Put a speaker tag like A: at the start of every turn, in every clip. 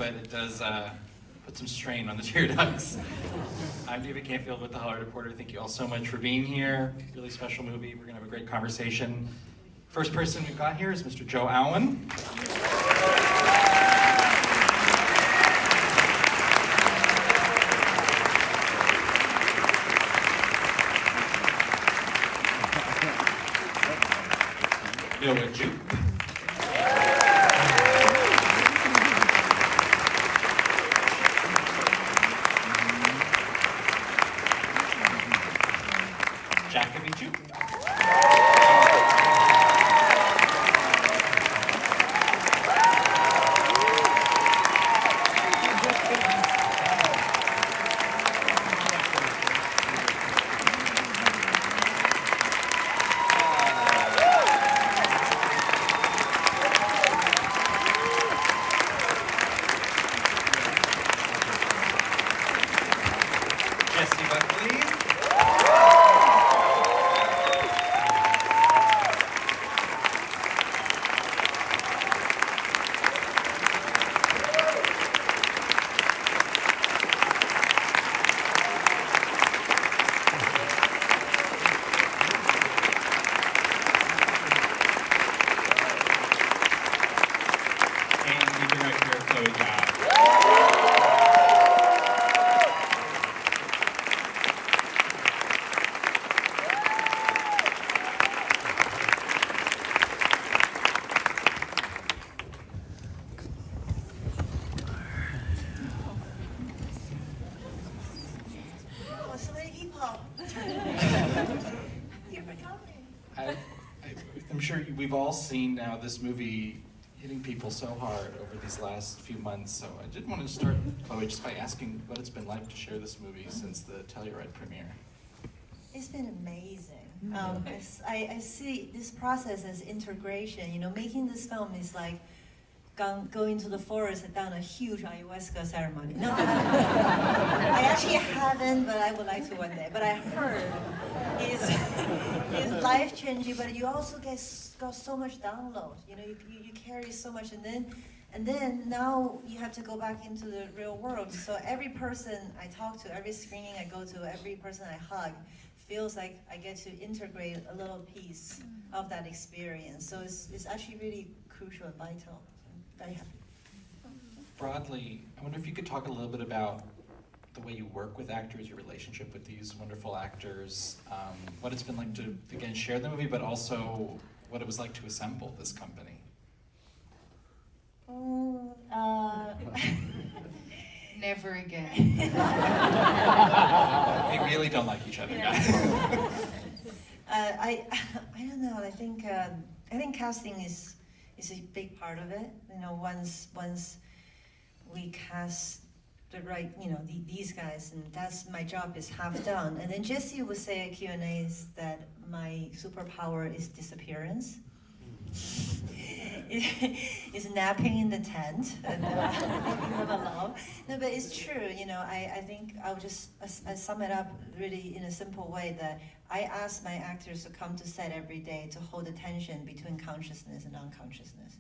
A: but it does put some strain on the tear ducts. I'm David Canfield with The Hollywood Reporter. Thank you all so much for being here. Really special movie. We're gonna have a great conversation. First person we've got here is Mr. Joe Alwyn. Jupe. Jacobi Jupe. Jessie Buckley. And leaving right here, Chloé Zhao.
B: So many people. You're coming.
A: I'm sure we've all seen now this movie hitting people so hard over these last few months. So I did want to start, Chloé, just by asking what it's been like to share this movie since the Telluride premiere.
B: It's been amazing. I see this process as integration. You know, making this film is like going to the forest and down a huge ayahuasca ceremony. No, I actually haven't, but I would like to one day. But I heard it's life changing. But you also got so much download. You know, you carry so much, and then now you have to go back into the real world. So every person I talk to, every screening I go to, every person I hug, feels like I get to integrate a little piece of that experience. So it's actually really crucial and vital. Very happy.
A: Broadly, I wonder if you could talk a little bit about the way you work with actors, your relationship with these wonderful actors, what it's been like to, again, share the movie, but also what it was like to assemble this company.
C: Never again.
A: We really don't like each other, guys.
B: I don't know. I think casting is a big part of it. You know, once we cast the right, you know, these guys, and that's my job is half done. And then Jessie would say at Q&As that my superpower is disappearance. Is napping in the tent and alone. No, but it's true. You know, I think I'll just I sum it up really in a simple way that I ask my actors to come to set every day to hold the tension between consciousness and unconsciousness,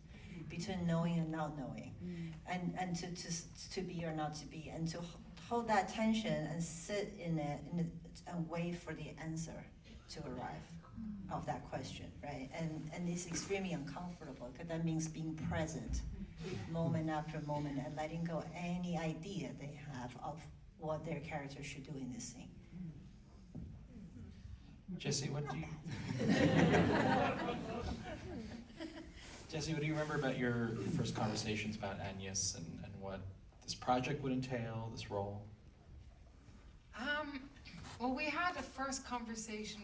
B: between knowing and not knowing, and to be or not to be, and to hold that tension and sit in it and wait for the answer to arrive of that question, right? And it's extremely uncomfortable because that means being present moment after moment and letting go any idea they have of what their character should do in this scene.
A: Jessie, what do you Jessie, what do you remember about your first conversations about Agnes and what this project would entail, this role?
C: Well, we had a first conversation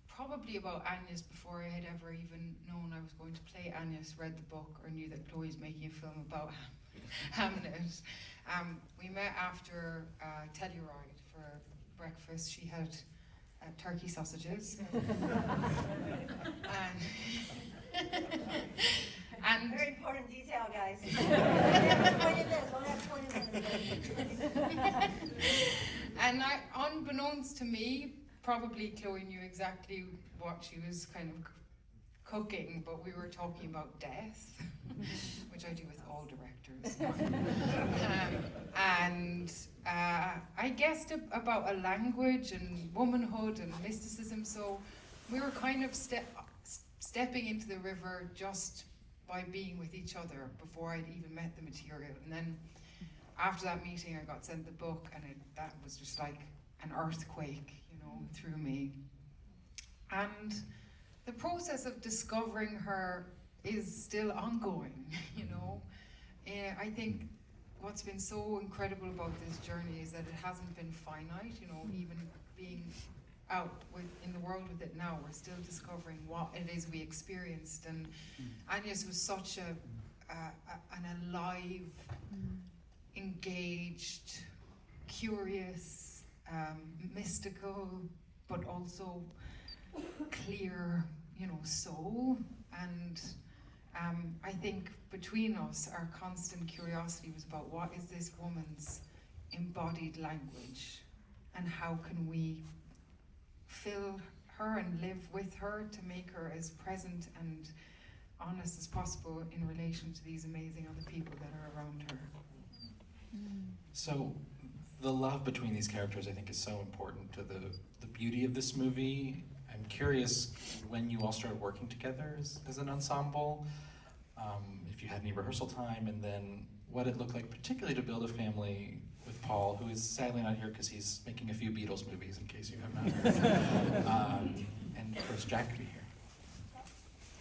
C: probably about Agnes before I had ever even known I was going to play Agnes, read the book, or knew that Chloe's making a film about Hamnet. We met after Telluride for breakfast. She had turkey sausages. and
B: Very important detail, guys. Only have 20 minutes.
C: And unbeknownst to me, probably Chloe knew exactly what she was kind of cooking, but we were talking about death, which I do with all directors. I guessed about a language and womanhood and mysticism, so we were kind of stepping into the river just by being with each other before I'd even met the material. And then after that meeting, I got sent the book, and that was just like an earthquake, you know, through me. And the process of discovering her is still ongoing, you know. I think what's been so incredible about this journey is that it hasn't been finite, you know, even being out in the world with it now, we're still discovering what it is we experienced. And Agnes was such an alive, engaged, curious, mystical, but also clear, you know, soul. And I think between us, our constant curiosity was about what is this woman's embodied language, and how can we fill her and live with her to make her as present and honest as possible in relation to these amazing other people that are around her.
A: So the love between these characters, I think, is so important to the beauty of this movie. I'm curious when you all started working together as an ensemble, if you had any rehearsal time, and then what it looked like particularly to build a family with Paul, who is sadly not here because he's making a few Beatles movies, in case you have not heard. And of course, Jacobi here.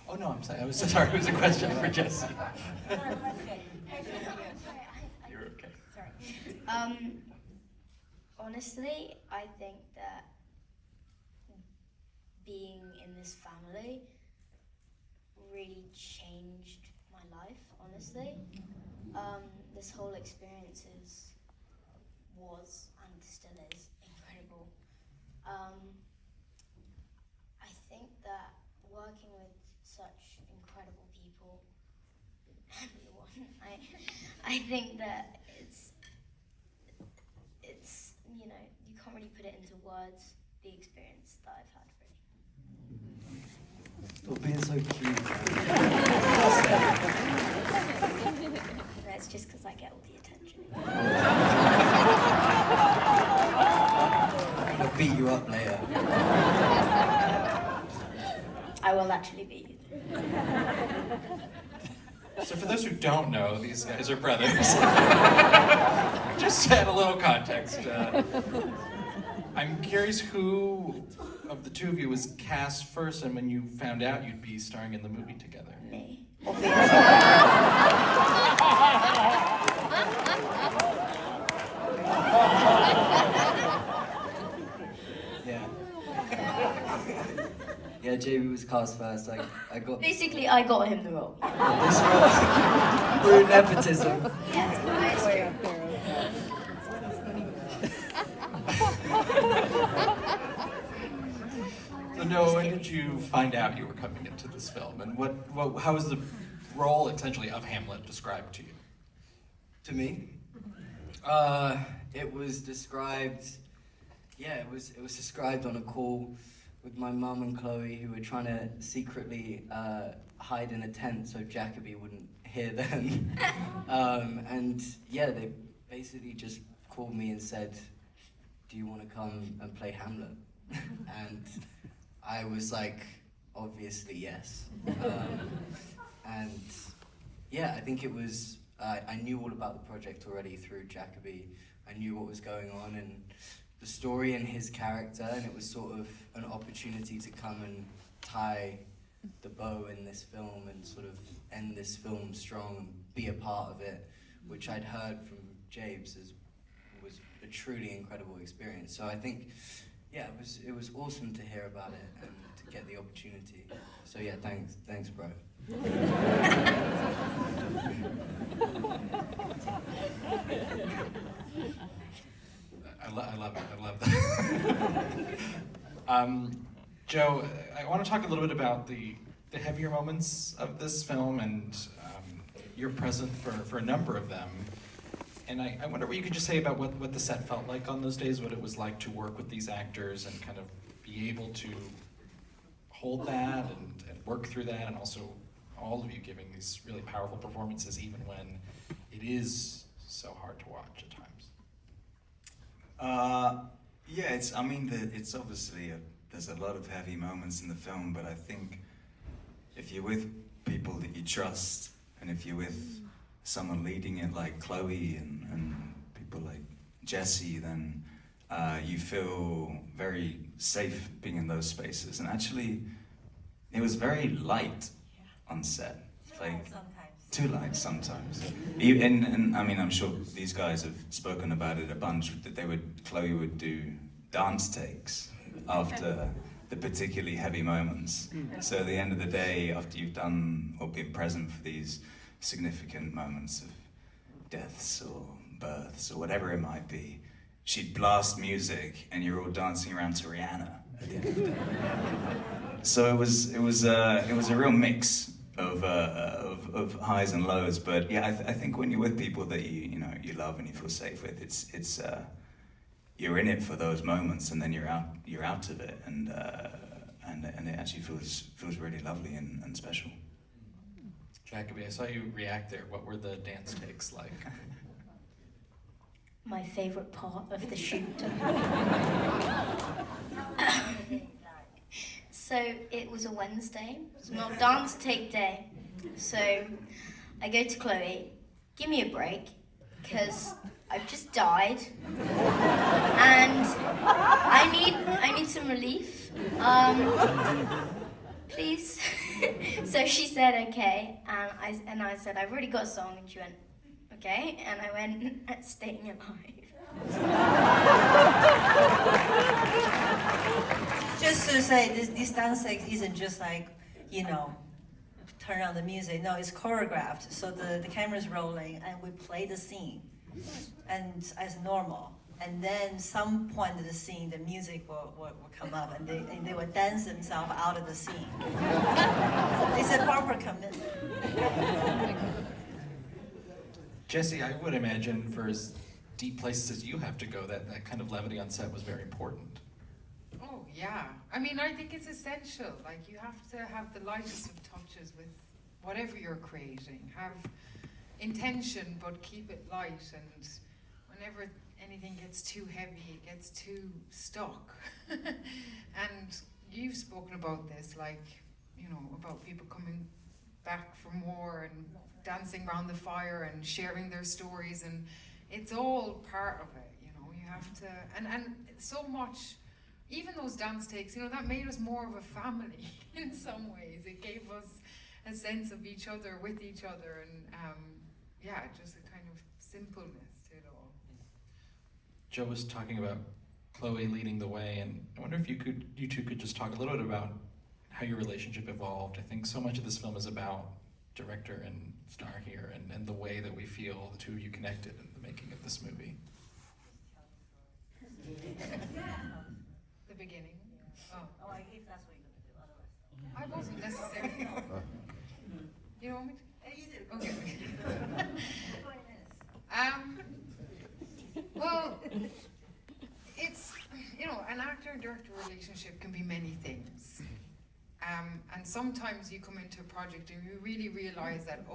A: Oh no, I'm sorry. I was so sorry. It was a question for Jessie. You're okay.
D: Sorry. Honestly, I think that being in this family really changed my life, honestly. This whole experience was and still is incredible. I think that working with such incredible people, everyone, I think that it's you know, you can't really put it into words, the experience that I've had, really.
E: Stop being so cute.
D: That's just because I get all the attention.
E: I'll beat you up later.
D: I will actually beat you.
A: So for those who don't know, these guys are brothers. Just to add a little context. I'm curious who of the two of you was cast first, and when you found out you'd be starring in the movie together.
D: Me.
E: Yeah. Yeah, JB was cast first. I got
D: Basically, I got him the role.
E: this role through nepotism.
D: Yes, that is true.
A: So Noah, when did you find out you were coming into this film, and how was the role essentially of Hamlet described to you?
E: To me, it was described. Yeah, it was described on a call with my mum and Chloe, who were trying to secretly hide in a tent so Jacobi wouldn't hear them. And yeah, they basically just called me and said, "Do you want to come and play Hamlet?" And I was like, obviously yes. And yeah, I think it was, I knew all about the project already through Jacobi. I knew what was going on and the story and his character, and it was sort of an opportunity to come and tie the bow in this film and sort of end this film strong and be a part of it, which I'd heard from Jabes was a truly incredible experience. So I think, yeah, it was awesome to hear about it and to get the opportunity. So yeah, thanks, bro.
A: I love that. Joe, I want to talk a little bit about the heavier moments of this film, and you're present for a number of them. And I wonder what you could just say about what the set felt like on those days, what it was like to work with these actors and kind of be able to hold that and work through that, and also all of you giving these really powerful performances even when it is so hard to watch at times.
F: Yeah, it's obviously, there's a lot of heavy moments in the film, but I think if you're with people that you trust, and if you're with someone leading it like Chloe and people like Jessie, then you feel very safe being in those spaces. And actually, it was very light on set. Too light sometimes. And I mean, I'm sure these guys have spoken about it a bunch, that Chloe would do dance takes after the particularly heavy moments. So at the end of the day, after you've done or been present for these significant moments of deaths or births or whatever it might be, she'd blast music and you're all dancing around to Rihanna at the end of the day. So it was a real mix of highs and lows, but yeah, I think when you're with people that you love and you feel safe with, it's you're in it for those moments, and then you're out of it, and it actually feels really lovely and special.
A: Jacobi, I saw you react there. What were the dance takes like?
D: My favourite part of the shoot. So it was a Wednesday. It's not dance take day. So I go to Chloe, give me a break, because I've just died, and I need some relief. Please. So she said okay, and I said I've already got a song, and she went okay, and I went Staying Alive.
B: Just to say, this dance isn't just like, turn on the music. No, it's choreographed. So the camera's rolling and we play the scene, and as normal. And then some point of the scene, the music will come up, and they will dance themselves out of the scene. It's a proper commitment.
A: Jessie, I would imagine for as deep places as you have to go, that kind of levity on set was very important.
C: Oh, yeah. I mean, I think it's essential. Like, you have to have the lightest of touches with whatever you're creating. Have intention, but keep it light. And whenever anything gets too heavy, it gets too stuck. And you've spoken about this, like, about people coming back from war and dancing around the fire and sharing their stories. And it's all part of it, you have to, and so much. Even those dance takes, that made us more of a family in some ways. It gave us a sense of each other with each other, and just a kind of simpleness to it all.
A: Joe was talking about Chloe leading the way, and I wonder if you two could just talk a little bit about how your relationship evolved. I think so much of this film is about director and star here, and the way that we feel the two of you connected in the making of this movie.
C: The beginning.
B: Oh, if that's what you're going to do, otherwise.
C: I wasn't necessarily. You don't want me to? Okay. Well, it's, an actor and director relationship can be many things. And sometimes you come into a project and you really realize that,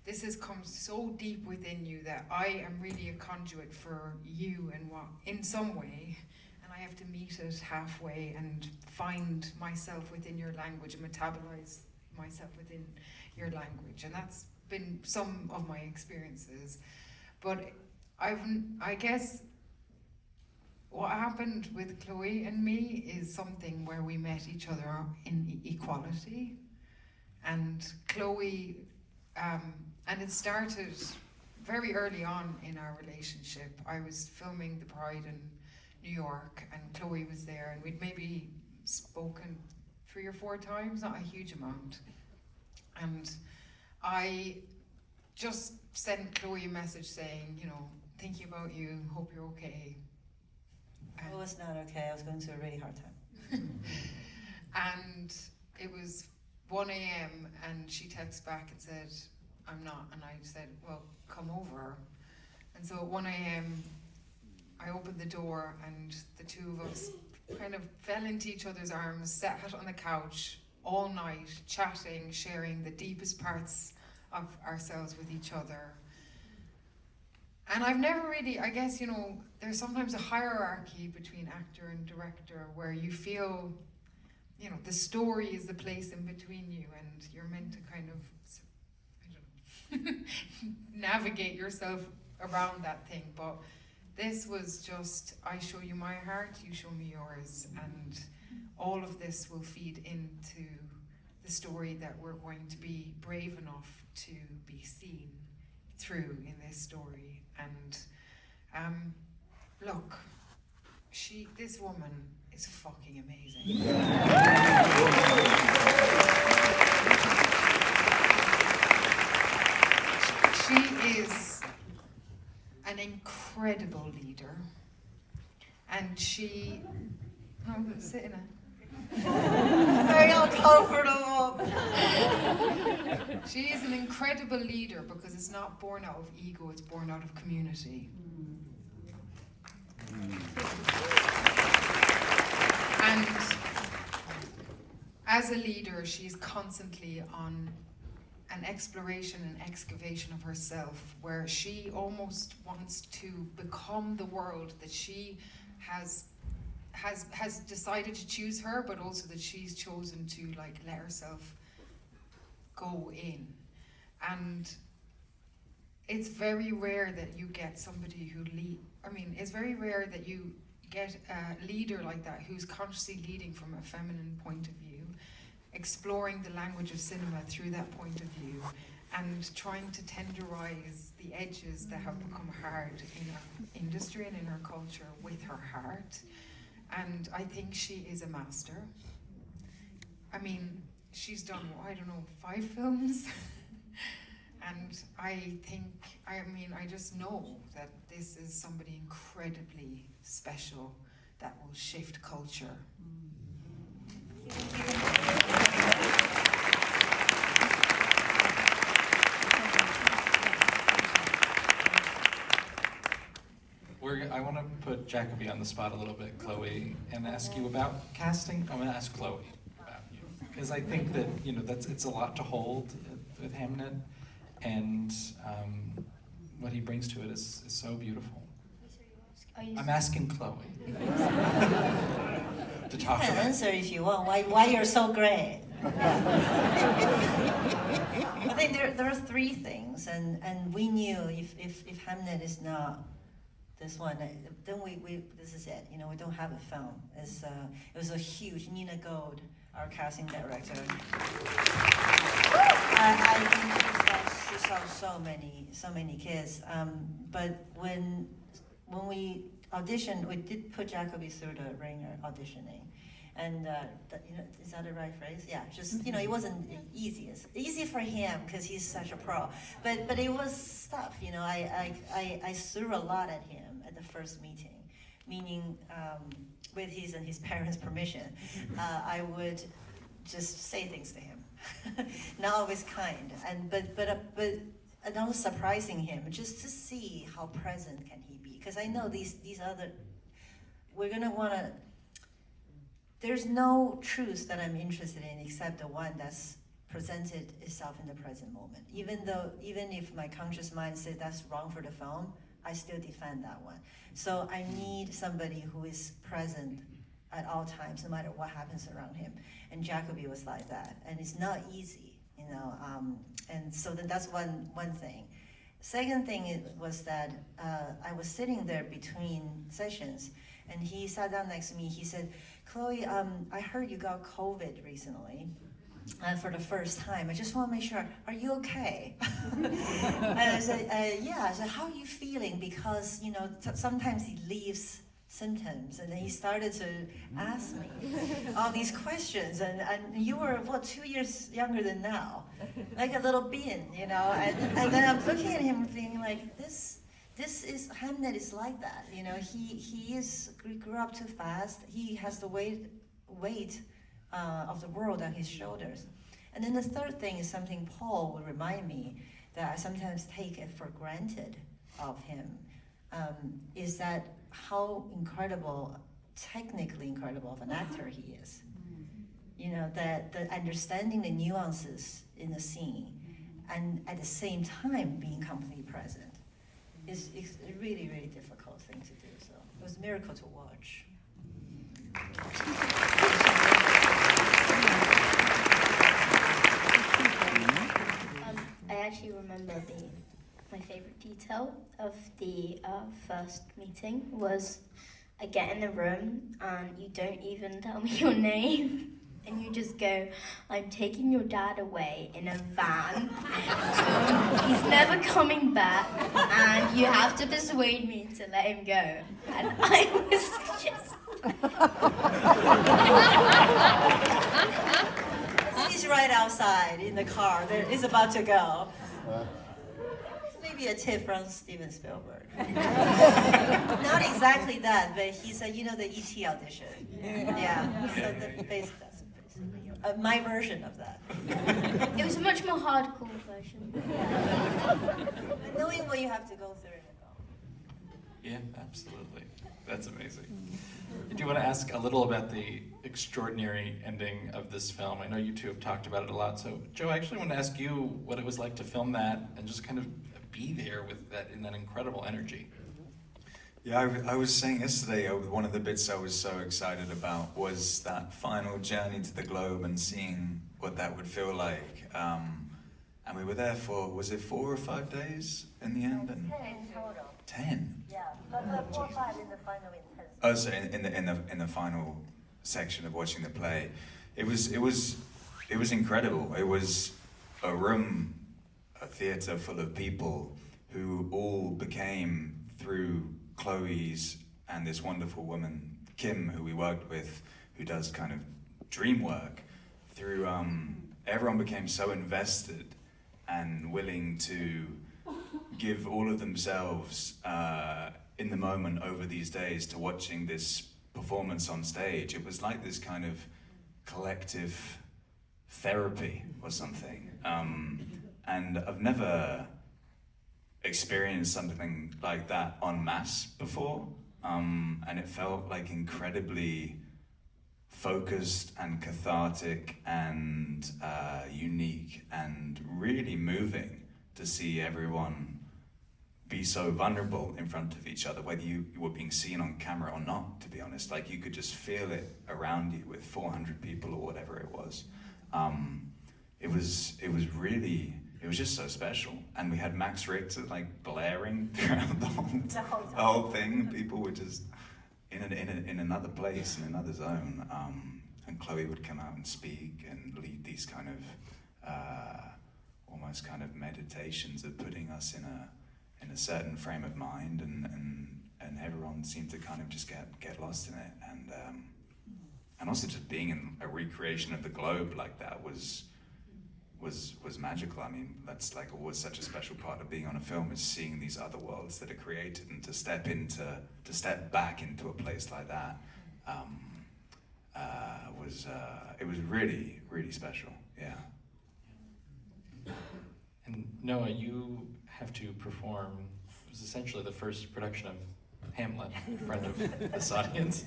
C: this has come so deep within you that I am really a conduit for you in some way. And I have to meet it halfway and find myself within your language and metabolize myself within your language. And that's been some of my experiences. But I guess what happened with Chloe and me is something where we met each other in equality. And Chloe, and it started very early on in our relationship. I was filming The Bride in New York, and Chloe was there, and we'd maybe spoken 3 or 4 times, not a huge amount. And I just sent Chloe a message saying, thinking about you, hope you're okay.
B: I was not okay. I was going through a really hard time.
C: And it was 1 a.m. and she texted back and said, I'm not. And I said, well, come over. And so at 1 a.m. I opened the door and the two of us kind of fell into each other's arms, sat on the couch all night, chatting, sharing the deepest parts of ourselves with each other. And I've never really, I guess, you know, there's sometimes a hierarchy between actor and director where you feel, you know, the story is the place in between you and you're meant to kind of, I don't know, navigate yourself around that thing. But this was just, I show you my heart, you show me yours, and all of this will feed into the story that we're going to be brave enough to be seen through in this story. And look, this woman is fucking amazing. She is an incredible leader, and she, I'm gonna sit in a
B: Very uncomfortable.
C: She is an incredible leader because it's not born out of ego, it's born out of community. And as a leader, she's constantly on an exploration and excavation of herself, where she almost wants to become the world that she has decided to choose her, but also that she's chosen to like let herself go in. And it's very rare that you get somebody who it's very rare that you get a leader like that who's consciously leading from a feminine point of view, exploring the language of cinema through that point of view, and trying to tenderize the edges that have become hard in our industry and in our culture with her heart. And I think she is a master. I mean, she's done, I don't know, 5 films? And I just know that this is somebody incredibly special that will shift culture.
A: I want to put Jacobi on the spot a little bit, Chloe, and ask you about casting. I'm going to ask Chloe about you, because I think that, you know, it's a lot to hold with Hamnet, and what he brings to it is so beautiful. I'm asking Chloe to talk
B: You can
A: about.
B: answer if you want. Why you're so great? I think there are 3 things, and we knew if Hamnet is not this one, then we this is it. You know, we don't have a film. It was a huge Nina Gold, our casting director. I think she saw so many kids. But when we auditioned, we did put Jacobi through the ringer auditioning. And you know, is that the right phrase? Yeah, just, you know, it wasn't easy for him because he's such a pro. But it was tough, you know. I threw a lot at him at the first meeting, meaning with his and his parents' permission. I would just say things to him, not always kind, and also surprising him just to see how present can he be. Because I know these other, we're gonna wanna. There's no truth that I'm interested in except the one that's presented itself in the present moment. Even if my conscious mind says that's wrong for the film, I still defend that one. So I need somebody who is present at all times, no matter what happens around him. And Jacobi was like that, and it's not easy, you know. And so that's one thing. Second thing was that I was sitting there between sessions, and he sat down next to me. He said, "Chloe, I heard you got COVID recently, for the first time. I just want to make sure, are you okay?" And I said, "Yeah." I said, "How are you feeling?" Because, you know, sometimes he leaves symptoms, and then he started to ask me all these questions, and you were, 2 years younger than now, like a little bean, you know, and then I'm looking at him thinking like, this is, Hamnet is like that, you know, he grew up too fast, he has the weight of the world on his shoulders. And then the third thing is something Paul would remind me that I sometimes take it for granted of him, is that how incredible technically incredible of an actor he is. You know, the understanding the nuances in the scene, and at the same time being completely present, is a really, really difficult thing to do. So it was a miracle to watch.
D: I actually remember my favorite detail of the first meeting was I get in the room and you don't even tell me your name. And you just go, I'm taking your dad away in a van. He's never coming back, and you have to persuade me to let him go. And I was just...
B: He's right outside in the car. He's about to go. Maybe a tip from Steven Spielberg. Not exactly that, but he said, you know, the E.T. audition. Yeah. So that's basically my version of that.
D: It was a much more hardcore version.
B: Knowing what you have to go through in the film.
A: Yeah, absolutely. That's amazing. I do want to ask a little about the extraordinary ending of this film. I know you two have talked about it a lot. So, Joe, I actually want to ask you what it was like to film that and just kind of be there with that in that incredible energy.
F: Yeah, I was saying yesterday, one of the bits I was so excited about was that final journey to the globe and seeing what that would feel like. And we were there for, was it 4 or 5 days in the end?
B: 10 total.
F: 10?
B: Yeah, but 4 or 5 in the final intense.
F: Oh, so in the final section of watching the play, it was incredible. It was a room, a theatre full of people who all became, through Chloe's and this wonderful woman, Kim, who we worked with, who does kind of dream work, through everyone became so invested and willing to give all of themselves in the moment over these days to watching this performance on stage. It was like this kind of collective therapy or something. And I've never experienced something like that en masse before, and it felt like incredibly focused and cathartic and unique and really moving to see everyone be so vulnerable in front of each other, whether you were being seen on camera or not, to be honest. Like, you could just feel it around you with 400 people or whatever it was. It was just so special. And we had Max Richter like blaring throughout the whole thing. People were just in another place, in another zone. And Chloe would come out and speak and lead these kind of almost kind of meditations of putting us in a certain frame of mind, and everyone seemed to kind of just get lost in it. And also just being in a recreation of the globe like that was magical. I mean, that's like always such a special part of being on a film, is seeing these other worlds that are created, and to step back into a place like that it was really, really special. Yeah.
A: And Noah, you have to perform, it was essentially the first production of Hamlet in front of this audience.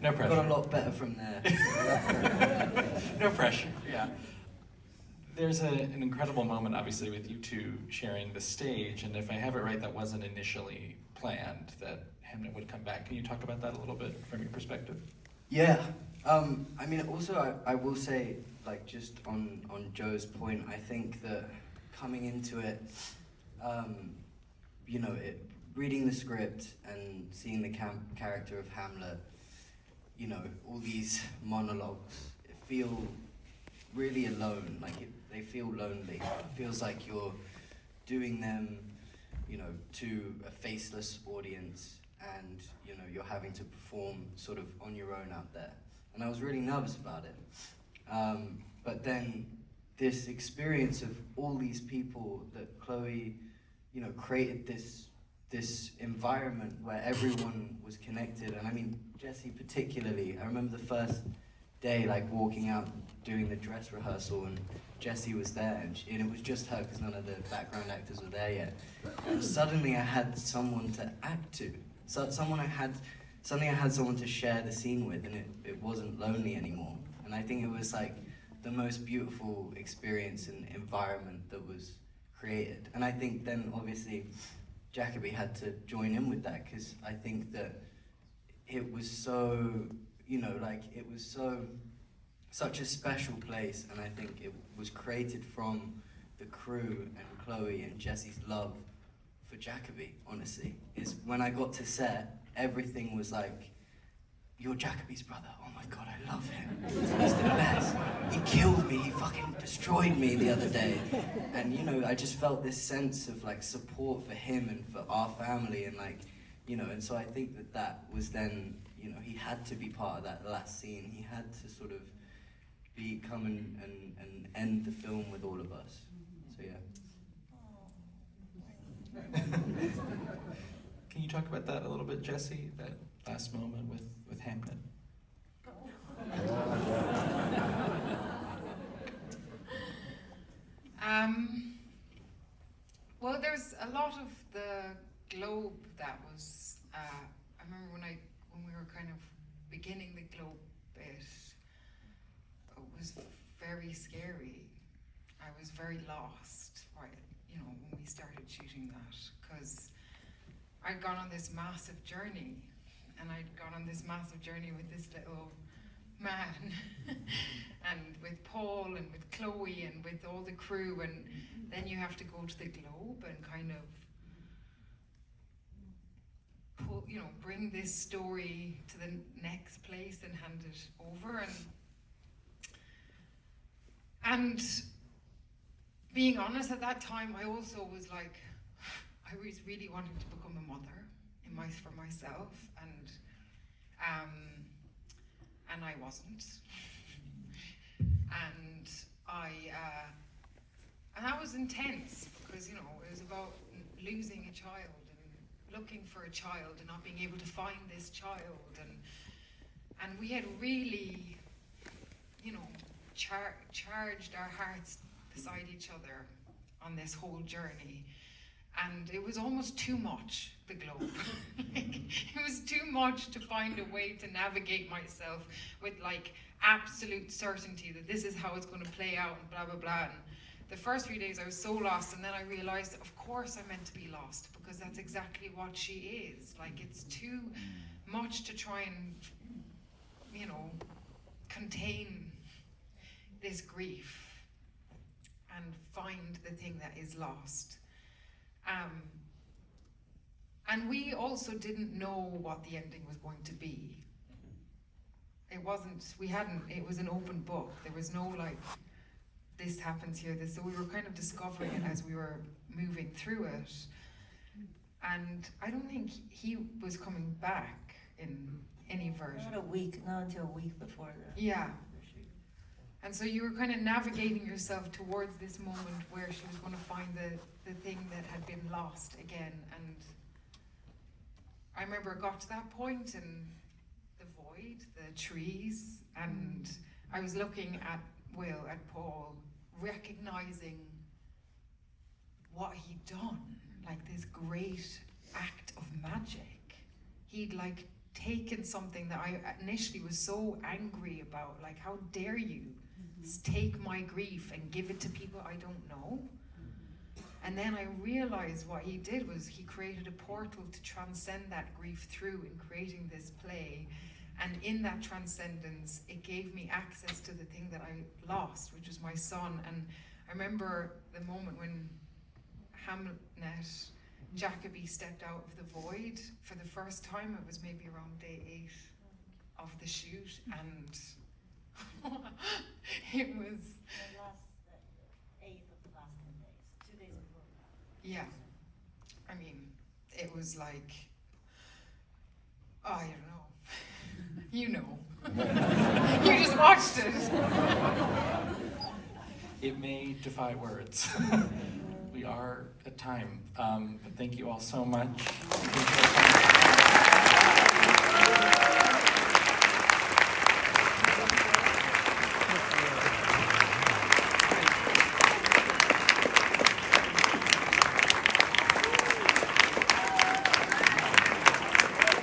A: No pressure.
E: Got a lot better from there.
A: No pressure, yeah. There's an incredible moment, obviously, with you two sharing the stage, and if I have it right, that wasn't initially planned, that Hamnet would come back. Can you talk about that a little bit from your perspective?
E: Yeah. I mean, also, I will say, like, just on Joe's point, I think that coming into it, you know, reading the script and seeing the character of Hamlet, you know, all these monologues, feel really alone. Like, they feel lonely. It feels like you're doing them, you know, to a faceless audience, and, you know, you're having to perform sort of on your own out there. And I was really nervous about it. But then this experience of all these people that Chloe, you know, created this environment where everyone was connected. And I mean, Jessie particularly, I remember the first day, like, walking out, doing the dress rehearsal, and Jessie was there, and it was just her, because none of the background actors were there yet. And suddenly I had someone to act to. So someone I had suddenly I had someone to share the scene with, and it wasn't lonely anymore. And I think it was like the most beautiful experience and environment that was created. And I think then obviously Jacobi had to join in with that, because I think that it was so, you know, like it was such a special place, and I think it was created from the crew and Chloe and Jessie's love for Jacobi, honestly. Is when I got to set, everything was like, you're Jacobi's brother, oh my god, I love him. He's the best. He killed me, he fucking destroyed me the other day. And you know, I just felt this sense of like support for him and for our family, and like, you know, and so I think that that was then, you know, he had to be part of that last scene. He had to sort of come and end the film with all of us. So yeah.
A: Can you talk about that a little bit, Jessie? That last moment with Hamnet?
C: Well, there's a lot of the globe that was. I remember when we were kind of beginning the globe bit. It was very scary. I was very lost, right? You know, when we started shooting that, because I'd gone on this massive journey, and I'd gone on this massive journey with this little man, and with Paul, and with Chloe, and with all the crew, and then you have to go to the globe and kind of pull, you know, bring this story to the next place and hand it over, and being honest, at that time, I also was like, I was really wanting to become a mother for myself, and I wasn't, and that was intense, because, you know, it was about losing a child and looking for a child and not being able to find this child, and we had really, you know, charged our hearts beside each other on this whole journey, and it was almost too much, the globe. Like, it was too much to find a way to navigate myself with like absolute certainty that this is how it's going to play out and blah blah blah. And the first few days I was so lost, and then I realized, of course I'm meant to be lost, because that's exactly what she is. Like, it's too much to try and, you know, contain this grief and find the thing that is lost. And we also didn't know what the ending was going to be. It was an open book. There was no like, this happens here, this, so we were kind of discovering it as we were moving through it. And I don't think he was coming back in any version.
B: Not until a week before the
C: Yeah.
B: the shoot.
C: And so you were kind of navigating yourself towards this moment where she was going to find the thing that had been lost again. And I remember it got to that point, and the void, the trees, and I was looking at Will, at Paul, recognizing what he'd done, like this great act of magic. He'd like taken something that I initially was so angry about, like, how dare you take my grief and give it to people I don't know? And then I realized what he did was he created a portal to transcend that grief through in creating this play. And in that transcendence, it gave me access to the thing that I lost, which was my son. And I remember the moment when Hamnet, Jacobi stepped out of the void for the first time. It was maybe around day 8 of the shoot, and it was...
B: The last 8th of the last 10 days, 2 days before.
C: Yeah, I mean, it was like, oh, I don't know. You know. You just watched it.
A: It may defy words. We are at time, but thank you all so much.